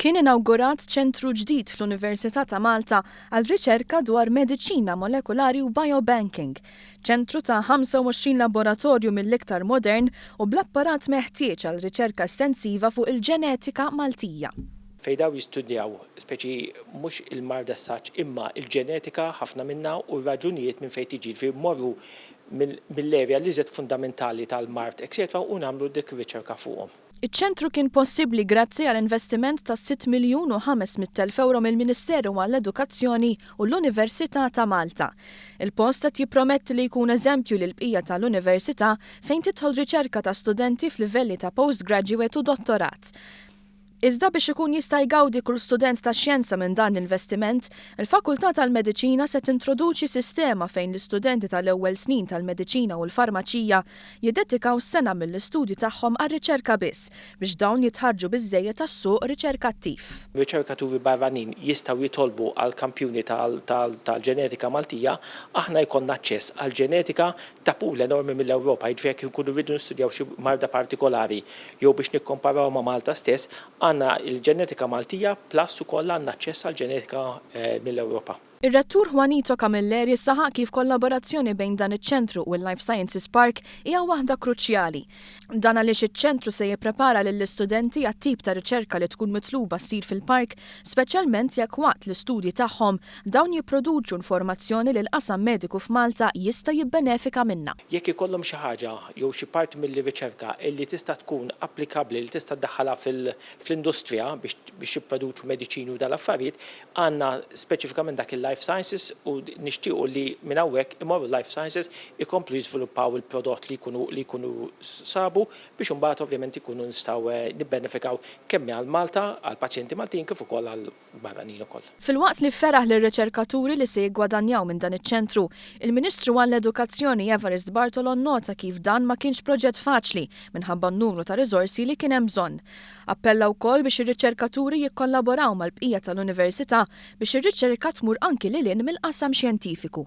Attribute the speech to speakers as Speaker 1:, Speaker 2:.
Speaker 1: Kien inawgurat ċentru ġdid fl-Università ta' Malta għal riċerka dwar mediċina molekulari u biobanking. ċentru ta' 25 laboratorju mill-iktar modern u bl-apparat meħtieġ għal riċerka estensiva fuq il-ġenetika Maltija.
Speaker 2: Fejdaw jistudjaw speċi mhux il-marda saċ imma il-ġenetika ħafna minna u raġunijiet minn fejn tiġi fi morru mill-erja li żed fundamentali tal-mart etc. u nagħmlu dik riċerka fuqhom.
Speaker 1: Iċ-ċentru kien possibbli grazzi għal investiment ta' 6 miljun u 500,000 euro mill-Ministeru għall-Edukazzjoni u l-Università ta' Malta. Il-post qed jipprometti li jkun eżempju lil bqija tal-Università fejn tidħol riċerka ta' studenti f'livelli ta' postgraduate u dottorat. Iżda biex ikun jista' jgawdi kull student ta' xjenza minn dan l-investiment, il-Fakultà tal-Mediċina se tintroduċi sistema fejn l-istudenti tal-ewwel snin tal-mediċina u l-farmaċija jiddedikaw sena mill-istudji tagħhom għar-riċerka biss biex dawn jitħarġu biżżejjed tas-suq riċerkattiv.
Speaker 2: Riċerkaturi barranin jistgħu jitolbu għal kampjuni tal-ġenetika Maltija, aħna jkollna aċċess għal ġenetika ta' pool enormi mill-Ewropa, jiġifieri nkunu rridu nistudjaw xi marda partikolari jew biex nikkomparaw ma' Malta stess, għandna il-ġenetika Maltija plus ukoll għandna aċċess għal ġenetika mill-Ewropa.
Speaker 1: Ir-Rettur Juanito Camilleri saħaq kif kollaborazzjoni bejn dan iċ-ċentru u l-Life Sciences Park hija waħda kruċjali. Dan għaliex iċ-ċentru se jipprepara lill-istudenti għat-tip ta' riċerka li tkun mitluba ssir fil-park, speċjalment jekk waqt l-istudji tagħhom dawn jipproduċu informazzjoni li l-qasam mediku f'Malta jista' jibbenefika minnha.
Speaker 2: Jekk ikollhom xi ħaġa jew xi parti mill-riċerka li tista' tkun applikabbli li tista' ddaħħalha fl-industrija biex jipproduċu mediċini u dal-affarijiet, għandna speċifikament dak il-Life Sciences u nixtiequ li minn hawnhekk imorru Life Sciences ikomplu jiżviluppaw il-prodott li jkunu sabu biex imbagħad ovvjament ikunu nistgħu nibbenefikaw kemm għal Malta, għal pazjenti Maltin kif ukoll għal barranin ukoll.
Speaker 1: Filwaqt li feraħ lir-riċerkaturi li se jiggwadanjaw minn dan iċ-ċentru, il-Ministru għall-Edukazzjoni Evarist Bartolo nnota kif dan ma kienx proġett faċli minħabba n-numru ta' riżorsi li kien hemm bżonn. Appella wkoll biex ir-riċerkaturi jikkollaboraw mal-bqija tal-Università biex ir-riċerka tmur anki lil hinn mill-qasam xjentifiku.